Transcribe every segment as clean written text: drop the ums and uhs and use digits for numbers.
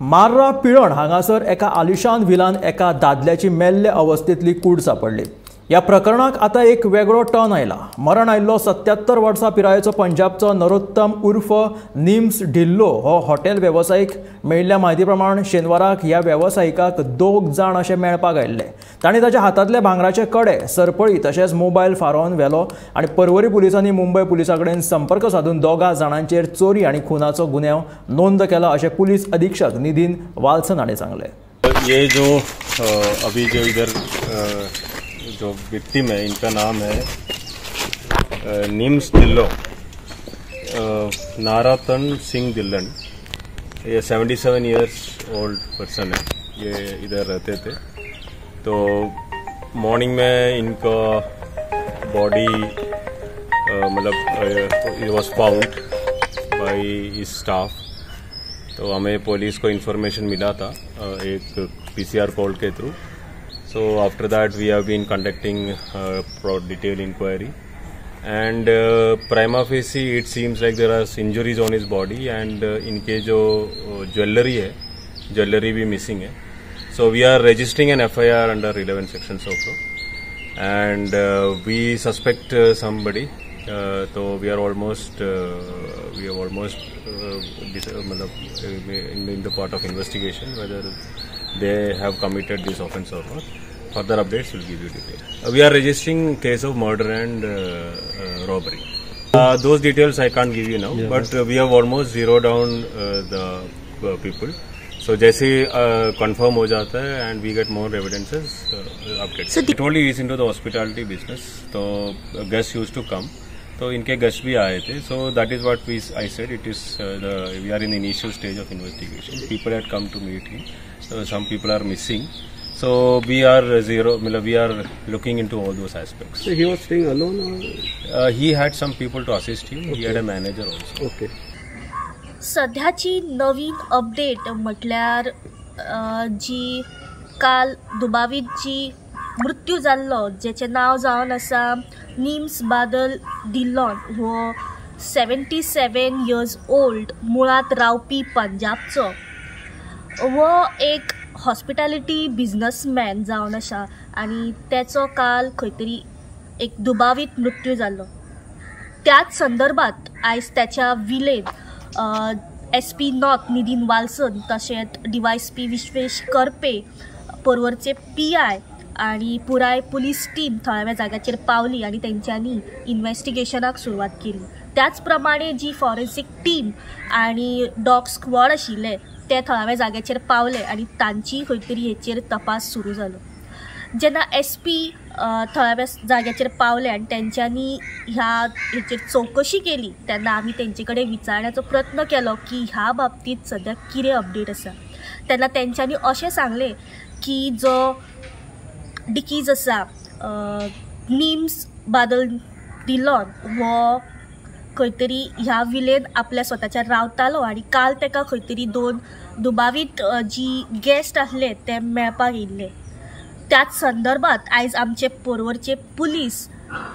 मार्रा पिळण हांगासर एका आलिशान व्हिलान एका दादल्याची मेल्ले अवस्थेतली कूड सापडली। या प्रकरणाक आता एक वेगळो टर्न आयला। मरण आयिल्लो 77 वर्सां पिरायेचो पंजाबचो नरोत्तम उर्फ निम्स ढिल्लो हो हॉटेल वेवसायीक। मेळिल्ल्या म्हायती प्रमाण शेनवाराक ह्या वेवसायिकाक 2 जाण अशे मेळपाक आयिल्ले। तांणी ताच्या हातांतले भांगराचे कडे, सरपळी तशेंच मोबायल फारोवन व्हेलो आनी पर्वरी पुलिसांनी मुंबय पुलिसां कडेन संपर्क साधून 2 जाणांचेर चोरी आनी खुनाचो गुन्यांव नोंद केला अशें पुलीस अधीक्षक नितीन वाल्सन हांणी सांगलें। ये जो अभी जो इधर जो विक्टिम है, इनका नाम है निम्स ढिल्लो, नारातन सिंह ढिल्लन। ये 77 इयर्स ओल्ड पर्सन है, ये इधर रहते थे। तो मॉर्निंग में इनका बॉडी मतलब इट वाज फाउंड बाय हिज स्टाफ। तो हमें पुलिस को इन्फॉर्मेशन मिला था एक PCR call K through. So after that we have been conducting detailed inquiry, and prima facie it seems like there are injuries on his body, and इनके जो jewellery है, jewellery भी मिसिंग है। So we are registering an FIR under relevant sections also, and we suspect somebody। तो we are almost in the part of investigation whether they have committed this offence or not. Further updates will give you detail. We are registering case of murder and robbery. Those details I can't give you now, but we have almost zeroed down the people. So जैसे confirm हो जाता है and we get more evidences, updates. So it only is into the hospitality business. तो guests used to come. तो इनके guest भी आए थे। So that is what I said. It is we are in the initial stage of investigation. People had come to meet him. So some people are missing. So we are we are looking into all those aspects. So he was staying alone, or he had some people to assist him. Okay. He had a manager also. Okay. सध्याची नवीन update म्हटल्यार जी काल दुबावीत जी मृत्यू जाल्लो, जेचे नाव जावन आसा निम्स बादल ढिल्लोन, हो 77 इयर्स ओल्ड, मुळात रावपी पंजाबचो। वो एक हॉस्पिटॅलिटी बिझनसमॅन जावन आसा आनी तेचो काल खंय तरी एक दुबावीत मृत्यू जाल्लो। त्याच संदर्भात आयज त्याच्या villain SP north Nitin Valsan तशेंच DYSP विश्वेश करपे, पर्वरचे PI आणि पुराय पुलीस टीम थळाव्या जाग्याचेर पावली आणि तेंच्यांनी इन्व्हेस्टिगेशनाक सुरवात केली। त्याच प्रमाणे जी फॉरेन्सिक टीम आणि डॉग स्क्वॉड आशिल्ले ते थळाव्या जाग्याचेर पावले आणि तांची खंय तरी हेचेर तपास सुरू जालो। जेन्ना SP थळाव्या जाग्याचेर पावले आणि तेंच्यांनी हेचेर चौकशी केली तेन्ना आमी तेंचे कडेन विचारण्याचो प्रयत्न केलो की ह्या बाबतींत सद्या कितें अपडेट आसा। तेन्ना तेंच्यांनी अशें सांगलें की जो डिकीज आसा निम्स बादल ढिल्लोन हो खंय तरी ह्या विलेन आपल्या स्वताच्या रावतालो आणि काल तेका खंय तरी 2 दुबावीत जी गेस्ट आसले ते मेळपाक येयल्ले। त्याच संदर्भात आयज आमचे पर्वरचे पुलीस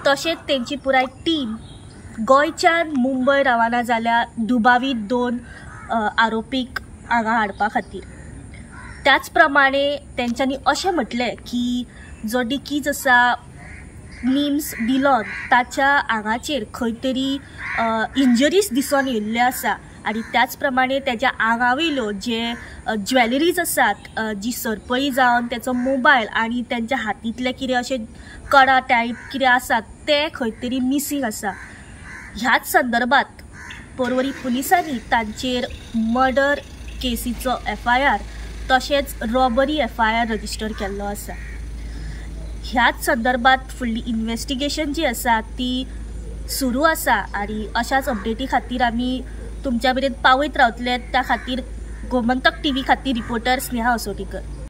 तशेंच तेंची पुराय टीम गोंयच्यान मुंबय रवाना जाल्या दुबावीत 2 आरोपीक हांगा हाडपा खातीर। त्याच प्रमाणे तेंच्यांनी अशें म्हटलें की जो डिकीज आसा निम्स ढिल्लोन ताच्या आंगाचेर खंय तरी इंजरीज दिसून येयल्ल्यो आसा आनी त्याच प्रमाणे तेज्या आंगावयल्यो जे ज्वेलरीज आसात, जी सरपळी जावन तेचो मोबायल आनी तेंच्या हातींतले कितें अशें कडा टायप कितें आसात ते खंय तरी मिसींग आसा। ह्याच संदर्भात पर्वरी पुलिसांनी तांचेर मर्डर केसीचो FIR तशेंच रॉबरी FIR रजिस्टर केल्लो आसा। ह्याच संदर्भात फुडली इन्व्हेस्टिगेशन जी आसा ती सुरू आसा आनी अशाच अपडेटी खातीर आमी तुमच्या मेरेन पावयत रावतले। त्या खातीर गोमंतक TV खातीर रिपोर्टर स्नेहा असोटीकर।